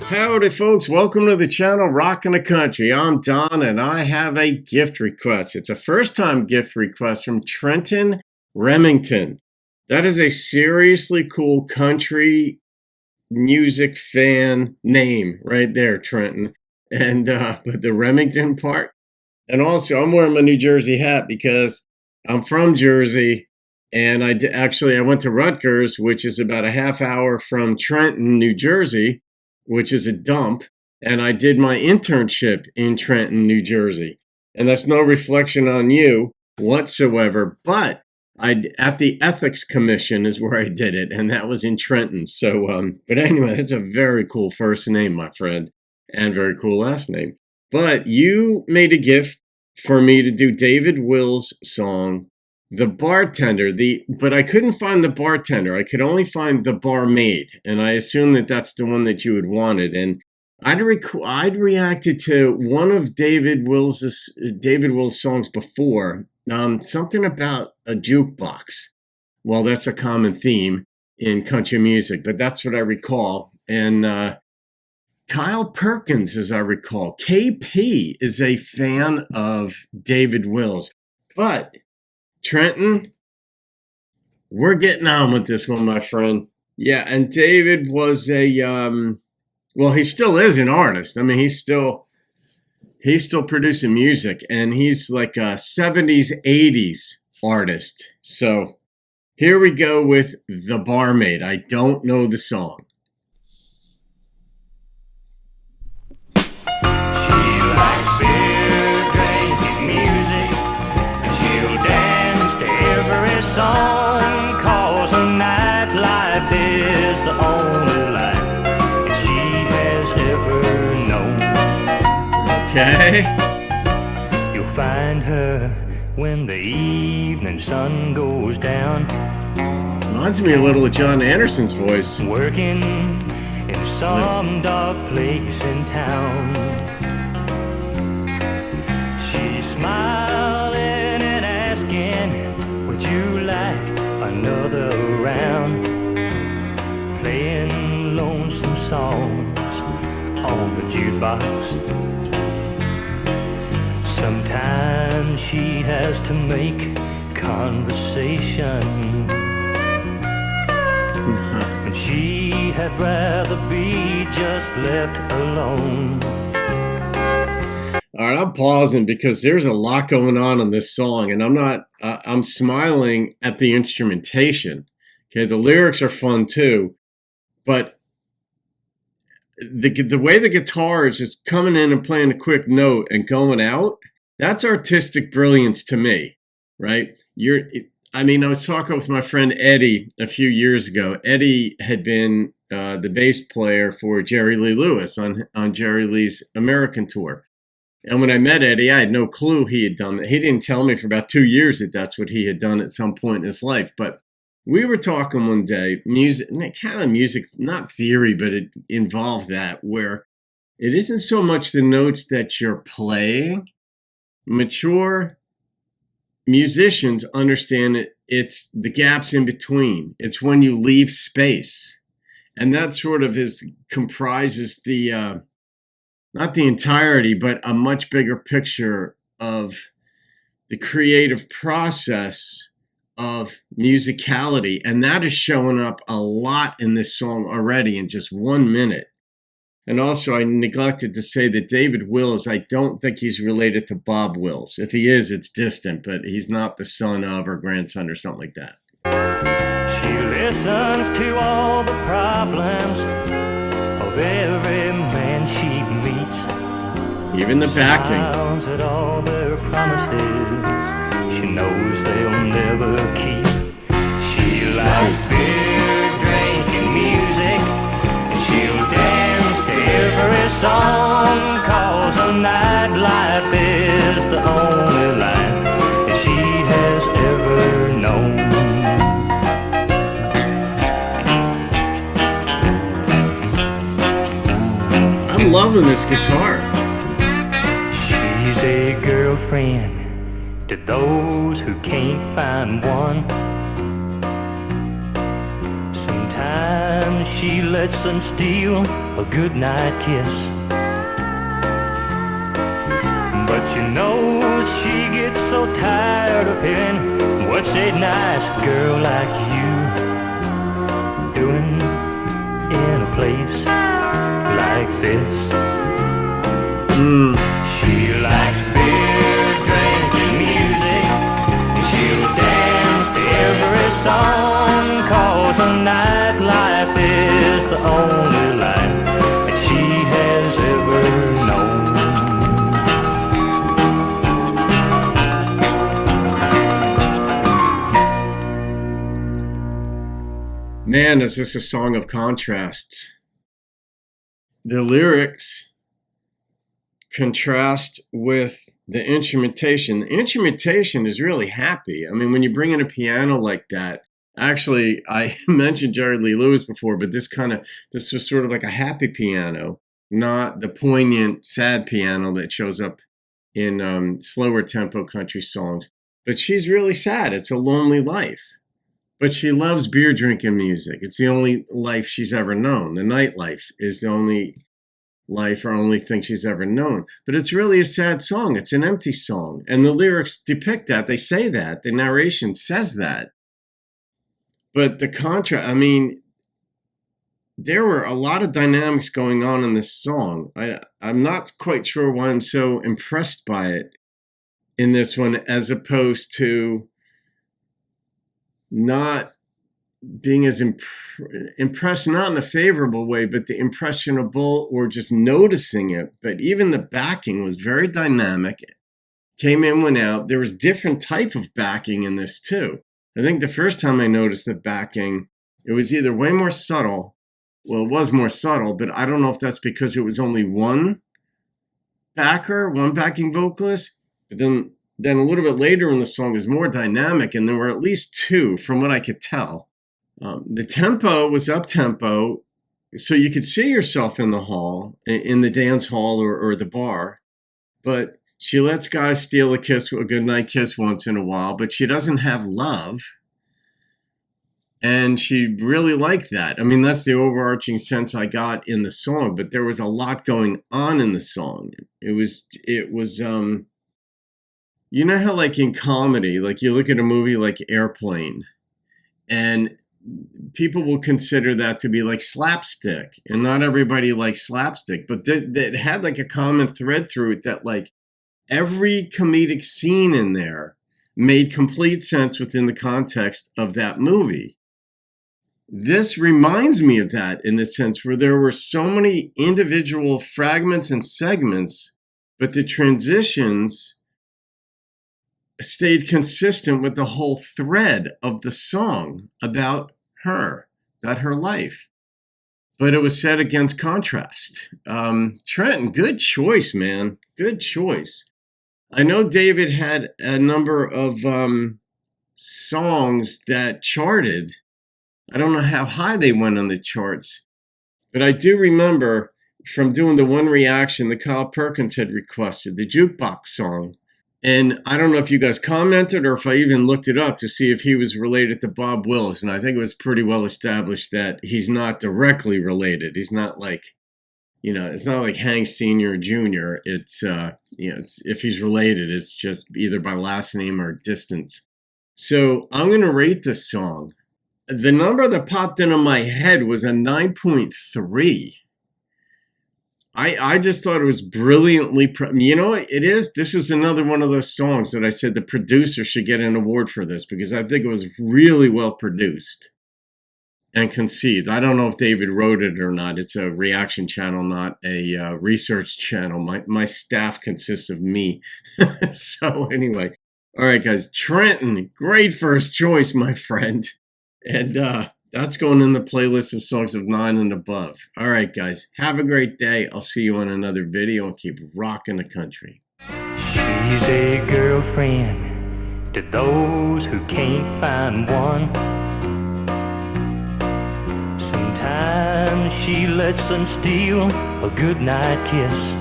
Howdy folks, welcome to the channel Rockin' the Country. I'm Don and I have a gift request. It's a first time gift request from Trenton Remington. That is a seriously cool country music fan name right there, Trenton. And but the Remington part. And also I'm wearing my New Jersey hat because I'm from Jersey and I went to Rutgers, which is about a half hour from Trenton, New Jersey, which is a dump, and I did my internship in Trenton, New Jersey. And that's no reflection on you whatsoever, but at the Ethics Commission is where I did it, and that was in Trenton. So, but anyway, that's a very cool first name, my friend, and very cool last name. But you made a gift for me to do David Will's song, The Bartender, but I couldn't find The Bartender. I could only find The Barmaid, and I assume that that's the one that you had wanted. And I'd reacted to one of David Will's songs before, something about a jukebox. Well, that's a common theme in country music, but that's what I recall. And Kyle Perkins, as I recall, KP is a fan of David Will's, but Trenton, we're getting on with this one, my friend. Yeah, and David was well, he still is an artist. I mean, he's still producing music, and he's like a 70s, 80s artist. So here we go with The Barmaid. I don't know the song. Song, 'cause a nightlife is the only life that she has ever known. Okay. You'll find her when the evening sun goes down. Reminds me a little of John Anderson's voice. Working in some dark place in town. She's smiling and asking, would you like another round? Playing lonesome songs on the jukebox. Sometimes she has to make conversation, and she had rather be just left alone. All right, I'm pausing because there's a lot going on in this song, and I'm smiling at the instrumentation. Okay, the lyrics are fun too, but the way the guitar is just coming in and playing a quick note and going out, that's artistic brilliance to me, right? I was talking with my friend Eddie a few years ago. Eddie had been the bass player for Jerry Lee Lewis on Jerry Lee's American tour. And when I met Eddie, I had no clue he had done that. He didn't tell me for about 2 years that that's what he had done at some point in his life. But we were talking one day, kind of music, not theory, but it involved that, where it isn't so much the notes that you're playing. Mature musicians understand it's the gaps in between. It's when you leave space. And that sort of comprises the... not the entirety, but a much bigger picture of the creative process of musicality. And that is showing up a lot in this song already in just 1 minute. And also, I neglected to say that David Wills, I don't think he's related to Bob Wills. If he is, it's distant, but he's not the son of or grandson or something like that. She listens to all the problems of every man she meets. Even the backing. Smiles at all their promises she knows they'll never keep. She likes beer, drinking music, and she'll dance to every song, 'cause a nightlife is the only life that she has ever known. I'm loving this guitar. She's a girlfriend to those who can't find one. Sometimes she lets them steal a goodnight kiss. But you know she gets so tired of hearing what's a nice girl like you doing in a place like this. She likes beer, drinking music, and she'll dance to every song, 'cause a nightlife is the only life that she has ever known. Man, is this a song of contrasts. The lyrics contrast with the instrumentation. The instrumentation is really happy. I mean, when you bring in a piano like that, actually, I mentioned Jerry Lee Lewis before, but this was sort of like a happy piano, not the poignant, sad piano that shows up in slower tempo country songs. But she's really sad. It's a lonely life. But she loves beer drinking music. It's the only life she's ever known. The nightlife is the only life or only thing she's ever known. But it's really a sad song. It's an empty song. And the lyrics depict that. They say that. The narration says that. But the contrast, I mean, there were a lot of dynamics going on in this song. I'm not quite sure why I'm so impressed by it in this one, as opposed to not being as impressed, not in a favorable way, but the impressionable or just noticing it. But even the backing was very dynamic. Came in, went out. There was different type of backing in this too. I think the first time I noticed the backing, it was either way more subtle. Well, it was more subtle, but I don't know if that's because it was only one backing vocalist. But then a little bit later in the song is more dynamic, and there were at least two from what I could tell. The tempo was up-tempo, so you could see yourself in the hall, in the dance hall or the bar. But she lets guys steal a goodnight kiss once in a while, but she doesn't have love. And she really liked that. I mean, that's the overarching sense I got in the song, but there was a lot going on in the song. It was you know how, like, in comedy, like, you look at a movie like Airplane, and people will consider that to be like slapstick, and not everybody likes slapstick, but that had like a common thread through it, that like every comedic scene in there made complete sense within the context of that movie. This reminds me of that in the sense where there were so many individual fragments and segments, but the transitions stayed consistent with the whole thread of the song about her life. But it was set against contrast. Trenton, good choice, man. Good choice. I know David had a number of songs that charted. I don't know how high they went on the charts, but I do remember from doing the one reaction that Kyle Perkins had requested, the jukebox song. And I don't know if you guys commented or if I even looked it up to see if he was related to Bob Willis. And I think it was pretty well established that he's not directly related. He's not like, it's not like Hank Sr. or Jr. It's, if he's related, it's just either by last name or distance. So I'm going to rate this song. The number that popped into my head was a 9.3. I just thought it was brilliantly, this is another one of those songs that I said the producer should get an award for this, because I think it was really well produced and conceived. I don't know if David wrote it or not. It's a reaction channel, not a research channel. My staff consists of me. So anyway, all right, guys, Trenton, great first choice, my friend. And that's going in the playlist of songs of 9 and above. All right, guys, have a great day. I'll see you on another video, and keep rocking the country. She's a girlfriend to those who can't find one. Sometimes she lets them steal a goodnight kiss.